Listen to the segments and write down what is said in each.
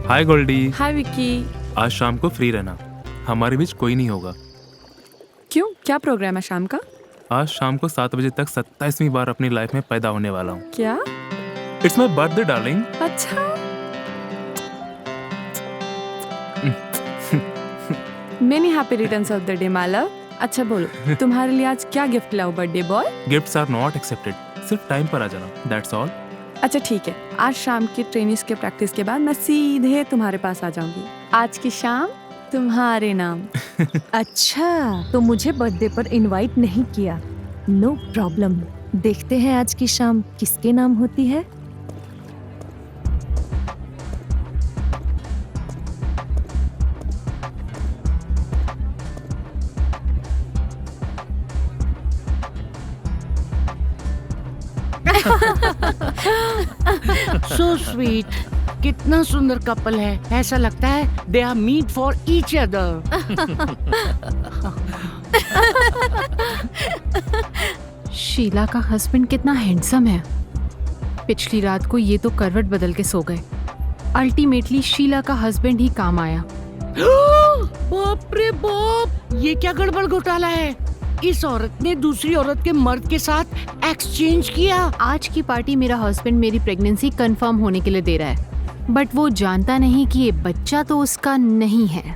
हाय गोल्डी। हाय विक्की। आज शाम को फ्री रहना, हमारे बीच कोई नहीं होगा। क्यों, क्या प्रोग्राम है शाम का? आज शाम को 7 बजे तक 27वीं बार अपनी लाइफ में पैदा होने वाला हूँ। क्या? It's my birthday darling. अच्छा। Many happy returns of the day my love. अच्छा बोलो, तुम्हारे लिए आज क्या गिफ्ट लाऊं birthday boy? Gifts are not accepted, सिर्फ टाइम पर आ जाना, दैट्स ऑल। अच्छा ठीक है, आज शाम की ट्रेनिंग्स के प्रैक्टिस के बाद मैं सीधे तुम्हारे पास आ जाऊंगी। आज की शाम तुम्हारे नाम। अच्छा, तो मुझे बर्थडे पर इनवाइट नहीं किया। नो प्रॉब्लम, देखते हैं आज की शाम किसके नाम होती है। सो स्वीट, कितना सुंदर कपल है। ऐसा लगता है they are meet for each other. Sheela का हस्बैंड कितना हैंडसम है। पिछली रात को ये तो करवट बदल के सो गए। अल्टीमेटली शीला का हस्बैंड ही काम आया। बाप रे बाप, ये क्या गड़बड़ घोटाला है। इस औरत ने दूसरी औरत के मर्द के साथ एक्सचेंज किया। आज की पार्टी मेरा हस्बैंड मेरी प्रेगनेंसी कंफर्म होने के लिए दे रहा है, बट वो जानता नहीं कि ये बच्चा तो उसका नहीं है।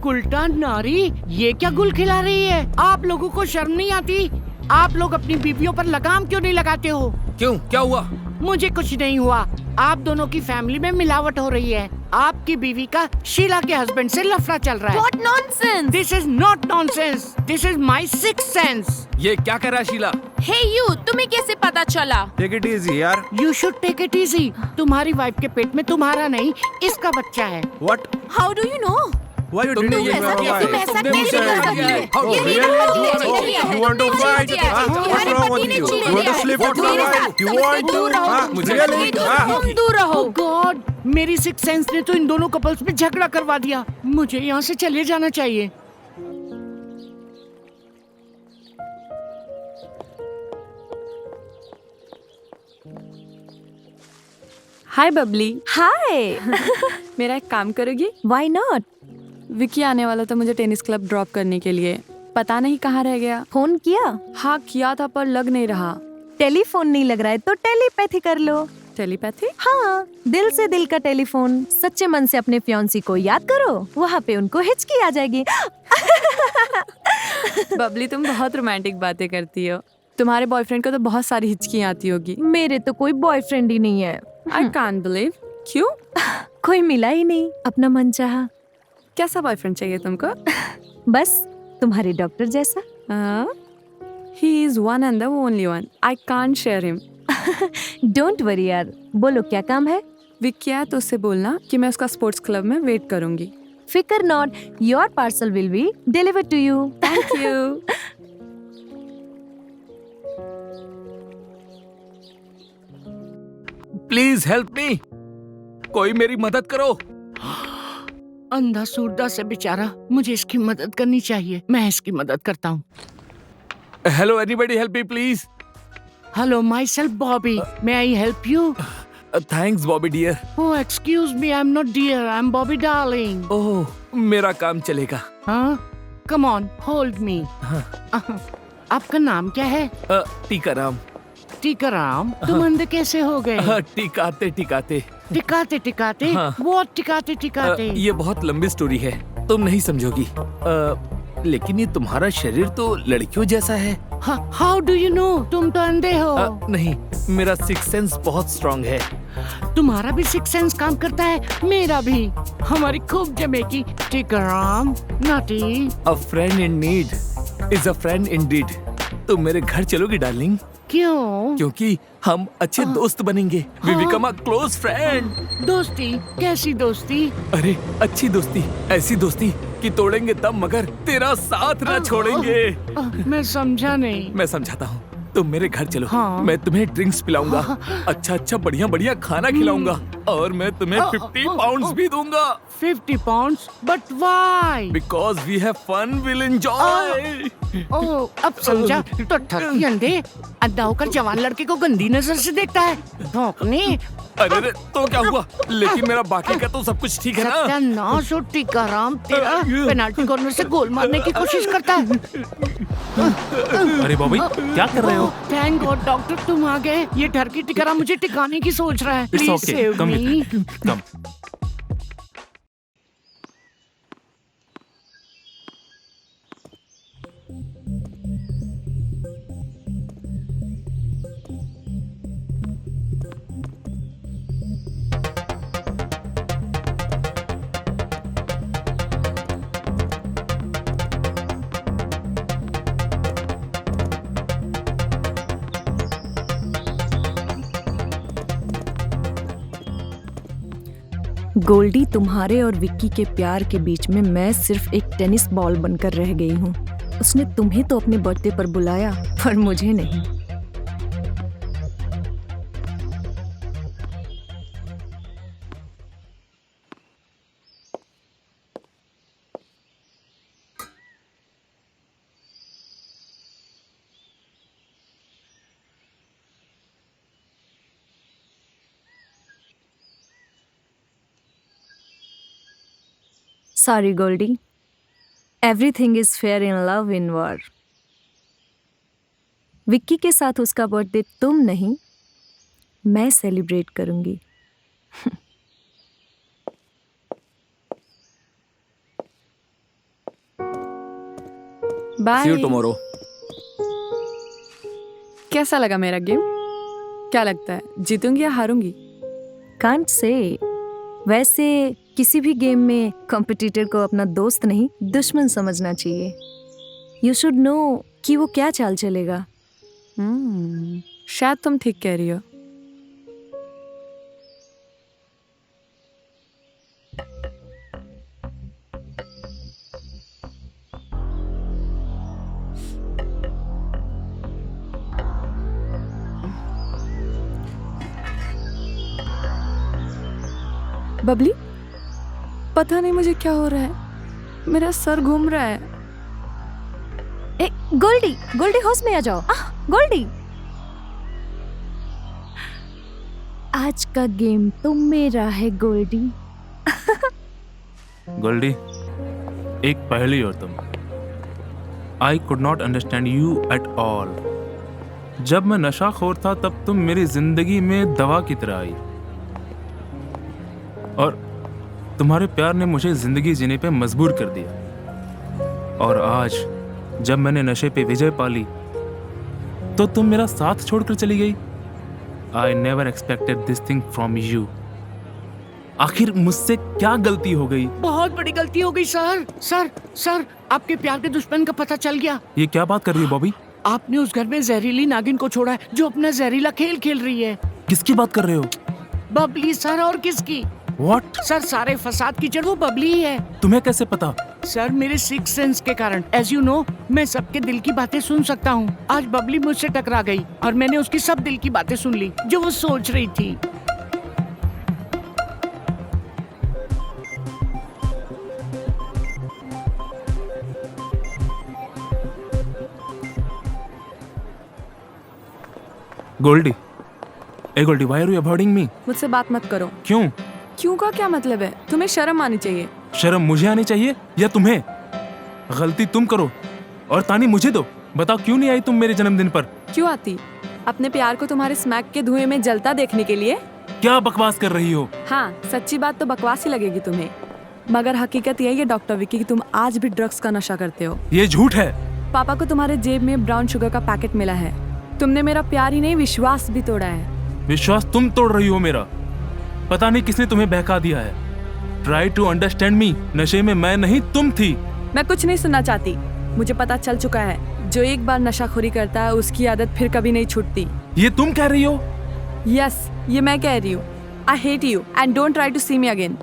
उल्टा नारी, ये क्या गुल खिला रही है। आप लोगों को शर्म नहीं आती? आप लोग अपनी बीवियों पर लगाम क्यों नहीं लगाते हो? क्यों, क्या हुआ? मुझे कुछ नहीं हुआ। आप दोनों की फैमिली में मिलावट हो रही है। आपकी बीवी का शीला के हस्बैंड से लफड़ा चल रहा है। What nonsense! This is not nonsense. This is my sixth sense. ये क्या कर रहा है शीला? हे यू, तुम्हें कैसे पता चला? टेक इट इजी यार। You should take it easy. तुम्हारी वाइफ के पेट में तुम्हारा नहीं, इसका बच्चा है। What? How do you know? Why you तुम didn't ऐसा give कैसे- तुम ऐसा तुमने कैसे मुझे कर idea सकते है? हो? How ये really? मेरा पति ने किया है। You want to तुमने fight? किया है। What's तुम्हारे wrong पति with ने you? छीन You want लिया to है। sleep with तुम my मेरे wife? साथ- You तुम want इससे दूर to? रहो। हाँ, तुम मुझे इससे नहीं- दूर हाँ। रहो। तुम दूर रहो। Oh God, मेरी सिक्स सेंस ने तो इन दोनों कपल्स में झगड़ा करवा दिया। मुझे यहाँ से चले जाना चाहिए। हाय बबली। हाय। मेरा एक काम करोगी? Why not? विक्की आने वाला था मुझे टेनिस क्लब ड्रॉप करने के लिए, पता नहीं कहाँ रह गया। फोन किया? हाँ किया था पर लग नहीं रहा। टेलीफोन नहीं लग रहा है तो टेलीपैथी कर लो। टेलीपैथी? हाँ, दिल से दिल का टेलीफोन। सच्चे मन से अपने फियांसी को याद करो, वहाँ पे उनको हिचकी आ जाएगी। बबली तुम बहुत रोमांटिक बातें करती हो। तुम्हारे बॉयफ्रेंड को तो बहुत सारी हिचकियाँ आती होगी। मेरे तो कोई बॉयफ्रेंड ही नहीं है। I can't believe. क्यों? कोई मिला ही नहीं, अपना मन चाहा। कैसा बॉयफ्रेंड चाहिए तुमको? बस तुम्हारे डॉक्टर जैसा। He is one and the only one. I can't share him. Don't worry यार, बोलो क्या काम है? विक्की है तो उससे बोलना कि मैं उसका स्पोर्ट्स क्लब में वेट करूंगी। फिकर not, your parcel will be delivered to you. Thank you. Please help me, कोई मेरी मदद करो। अंधा सूरदा से बेचारा, मुझे इसकी मदद करनी चाहिए। मैं इसकी मदद करता हूँ। Hello anybody help me please. Hello, myself Bobby, may I help you? Thanks Bobby dear. Oh excuse me, I am not dear, I am Bobby darling. Oh, मेरा काम चलेगा। हाँ, कम ऑन, होल्ड मी। आपका नाम क्या है? टीकाराम। टीकाराम, तुम अंधे कैसे हो गए? टिकाते टिकाते। टिकाते टिकाते? हाँ। वो टिकाते टिकाते? ये बहुत लंबी स्टोरी है, तुम नहीं समझोगी। लेकिन ये तुम्हारा शरीर तो लड़कियों जैसा है। How do you know? तुम तो अंधे हो। नहीं, मेरा सिक्स सेंस बहुत स्ट्रांग है। तुम्हारा भी सिक्स सेंस काम करता है, मेरा भी। हमारी खूब जमेगी। टिकाराम, नाटी। A friend in need is a friend indeed। तुम मेरे घर चलोगी डार्लिंग? क्यों? क्योंकि हम अच्छे दोस्त बनेंगे। We become a close friend। दोस्ती? कैसी दोस्ती? अरे अच्छी दोस्ती, ऐसी दोस्ती कि तोड़ेंगे तब मगर तेरा साथ ना छोड़ेंगे। मैं समझा नहीं। मैं समझाता हूँ, तुम मेरे घर चलो। हाँ। मैं तुम्हें ड्रिंक्स पिलाऊंगा, अच्छा अच्छा बढ़िया बढ़िया खाना खिलाऊंगा और मैं तुम्हें 50 पाउंड्स भी दूंगा। 50 pounds, but why? Because we have fun, we'll enjoy. ओह, अब समझा। तो ठगी अंधे अंधा होकर जवान लड़के को गंदी नजर से देखता है। भौंकने। अरे रे, तो क्या हुआ? लेकिन मेरा बाकी का तो सब कुछ ठीक है ना? सत्यानाश और टीकाराम तेरा पेनाल्टी कॉर्नर से गोल मारने की कोशिश करता है। अरे बॉबी, क्या कर रहे हो? थैंक गॉड डॉक्टर तुम आ गए। ये ठरकी टीकाराम मुझे टिकाने की सोच रहा है। It's please okay. Save Come me. with me. Come. Goldy, तुम्हारे और विक्की के प्यार के बीच में मैं सिर्फ एक टेनिस बॉल बनकर रह गई हूँ। उसने तुम्हें तो अपने बर्थडे पर बुलाया, पर मुझे नहीं। Sorry, Goldie. Everything is fair in love in war. Vicky के साथ उसका बर्थडे तुम नहीं, मैं सेलिब्रेट करूंगी। बाय। See you tomorrow. कैसा लगा मेरा गेम? क्या लगता है, जीतूंगी या हारूंगी? Can't say. वैसे किसी भी गेम में कॉम्पिटिटर को अपना दोस्त नहीं दुश्मन समझना चाहिए। यू शुड नो कि वो क्या चाल चलेगा। शायद तुम ठीक कह रही हो। बबली, पता नहीं मुझे क्या हो रहा है, मेरा सर घूम रहा है। ए, गोल्डी, गोल्डी होश में आ जाओ। गोल्डी, आज का गेम तो मेरा है गोल्डी। गोल्डी, एक पहेली हो तुम। I could not understand you at all. जब मैं नशाखोर था तब तुम मेरी जिंदगी में दवा की तरह आई, और तुम्हारे प्यार ने मुझे जिंदगी जीने पे मजबूर कर दिया। और आज जब मैंने नशे पे विजय पा ली तो तुम मेरा साथ छोड़कर चली गई। I never expected this thing from you. आखिर मुझसे क्या गलती हो गई? बहुत बड़ी गलती हो गई सर। सर, आपके प्यार के दुश्मन का पता चल गया। ये क्या बात कर रही है बॉबी? आपने उस घर में जहरीली नागिन को छोड़ा है जो अपना जहरीला खेल खेल रही है। किसकी बात कर रहे हो? बबली सर, और किसकी? What? सर, सारे फसाद की जड़ वो बबली ही है। तुम्हें कैसे पता? सर, मेरे सिक्स सेंस के कारण, एज यू नो, मैं सबके दिल की बातें सुन सकता हूँ। आज बबली मुझसे टकरा गई और मैंने उसकी सब दिल की बातें सुन ली जो वो सोच रही थी। गोल्डी, ए Goldy, why are you avoiding me? मुझसे बात मत करो। क्यों? क्यों का क्या मतलब है? तुम्हें शर्म आनी चाहिए। शर्म मुझे आनी चाहिए या तुम्हें? गलती तुम करो और तानी मुझे दो। बताओ क्यों नहीं आई तुम मेरे जन्मदिन पर? क्यों आती? अपने प्यार को तुम्हारे स्मैक के धुएं में जलता देखने के लिए। क्या बकवास कर रही हो? हाँ, सच्ची बात तो बकवास ही लगेगी तुम्हें, मगर हकीकत यही है डॉक्टर विक्की कि तुम आज भी ड्रग्स का नशा करते हो। ये झूठ है। पापा को तुम्हारे जेब में ब्राउन शुगर का पैकेट मिला है। तुमने मेरा प्यार ही नहीं, विश्वास भी तोड़ा है। विश्वास तुम तोड़ रही हो मेरा। पता नहीं किसने तुम्हें बहका दिया है। Try to understand me. नशे में मैं नहीं तुम थी। मैं कुछ नहीं सुनना चाहती। मुझे पता चल चुका है, जो एक बार नशाखोरी करता है उसकी आदत फिर कभी नहीं छूटती। ये तुम कह रही हो? यस, ये मैं कह रही हूँ। I hate you and don't try to see me again.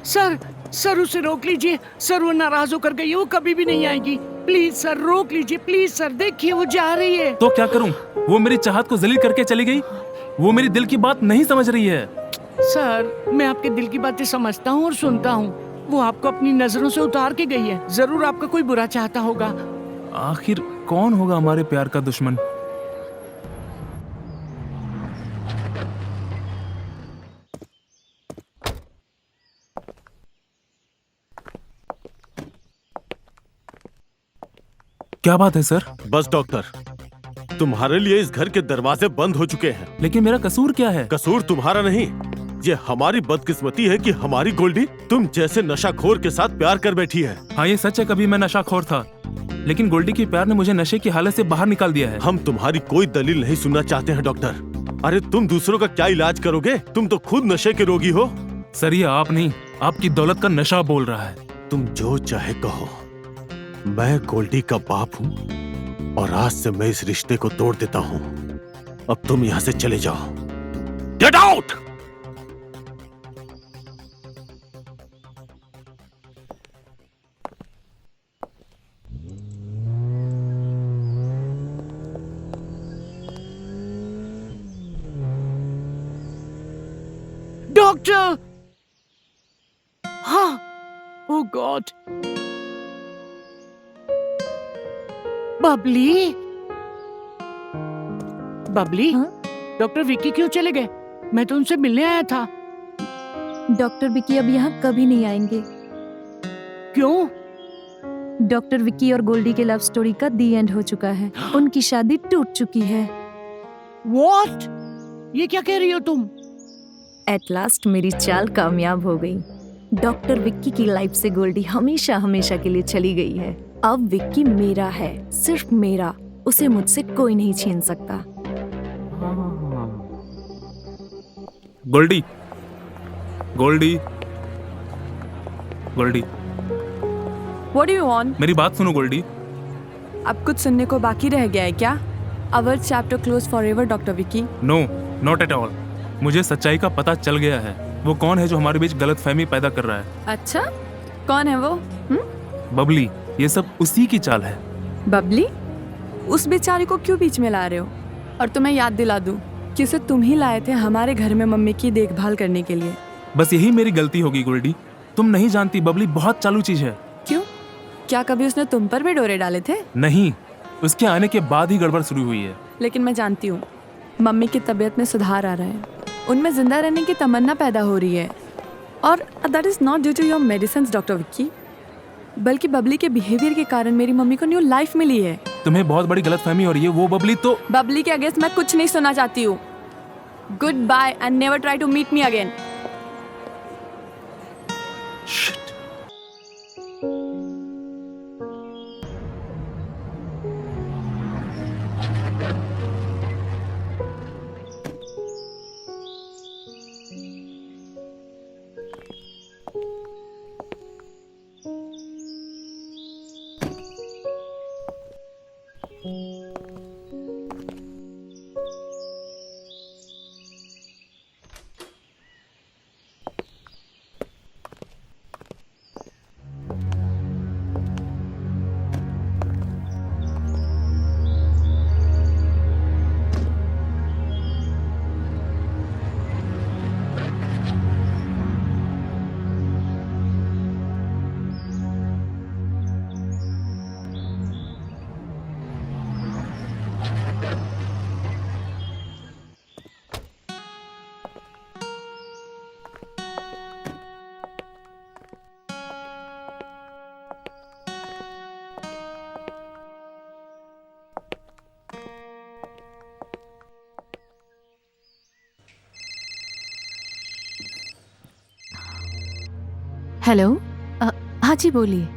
Sir, उसे रोक लीजिए। सर, वो नाराज होकर गई है, वो कभी भी नहीं आएगी। प्लीज सर, रोक लीजिए। प्लीज सर, देखिए वो जा रही है। तो क्या करूं? वो मेरी चाहत को जलील करके चली गई। वो मेरी दिल की बात नहीं समझ रही है। सर, मैं आपके दिल की बातें समझता हूँ और सुनता हूँ। वो आपको अपनी नजरों से उतार के गई है। जरूर आपका कोई बुरा चाहता होगा। आखिर कौन होगा हमारे प्यार का दुश्मन? क्या बात है सर? बस डॉक्टर, तुम्हारे लिए इस घर के दरवाजे बंद हो चुके हैं। लेकिन मेरा कसूर क्या है? कसूर तुम्हारा नहीं, ये हमारी बदकिस्मती है कि हमारी गोल्डी तुम जैसे नशाखोर के साथ प्यार कर बैठी है। हाँ, ये सच है, कभी मैं नशाखोर था, लेकिन गोल्डी की प्यार ने मुझे नशे की हालत से बाहर निकाल दिया है। हम तुम्हारी कोई दलील नहीं सुनना चाहते हैं डॉक्टर। अरे तुम दूसरों का क्या इलाज करोगे? तुम तो खुद नशे के रोगी हो। सर, ये आप नहीं, आपकी दौलत का नशा बोल रहा है। तुम जो चाहे कहो, मैं गोल्डी का बाप हूँ और आज से मैं इस रिश्ते को तोड़ देता हूँ। अब तुम यहाँ से चले जाओ। Get out! डॉक्टर! हाँ, ओह गॉड। बबली, बबली, हाँ? डॉक्टर विक्की क्यों चले गए? मैं तो उनसे मिलने आया था। डॉक्टर विक्की अब यहाँ कभी नहीं आएंगे। क्यों? डॉक्टर विक्की और गोल्डी के लव स्टोरी का दी एंड हो चुका है। उनकी शादी टूट चुकी है। What? ये क्या कह रही हो तुम? एट लास्ट मेरी चाल कामयाब हो गई। डॉक्टर विक्की की लाइफ से गोल्डी हमेशा हमेशा के लिए चली गई है। अब विक्की मेरा है, सिर्फ मेरा। उसे मुझसे कोई नहीं छीन सकता। Goldy, Goldy, Goldy, What do you want? मेरी बात सुनो गोल्डी। अब कुछ सुनने को बाकी रह गया है क्या? Our chapter closed forever, doctor Vicky. No, not at all. मुझे सच्चाई का पता चल गया है। वो कौन है जो हमारे बीच गलतफहमी पैदा कर रहा है। अच्छा, कौन है वो? बबली, ये सब उसी की चाल है। बबली? उस बेचारी को क्यों बीच में ला रहे हो? और तुम्हें याद दिला दूं कि उसे तुम ही लाए थे हमारे घर में मम्मी की देखभाल करने के लिए। बस यही मेरी गलती होगी गोल्डी। तुम नहीं जानती, बबली बहुत चालू चीज है। क्यों? क्या कभी उसने तुम पर भी डोरे डाले थे? नहीं, उसके आने के बाद ही गड़बड़ शुरू हुई है। लेकिन मैं जानती हूँ मम्मी की तबीयत में सुधार आ रहा है। उनमें जिंदा रहने की तमन्ना पैदा हो रही है। और that is not due to your medicine doctor Vicky, बल्कि बबली के बिहेवियर के कारण मेरी मम्मी को न्यू लाइफ मिली है। तुम्हें बहुत बड़ी गलतफहमी हो रही है। वो बबली तो बबली के अगेंस्ट मैं कुछ नहीं सुनना चाहती हूँ। Goodbye and never try to meet me again. Hello, हाँ जी बोलिए।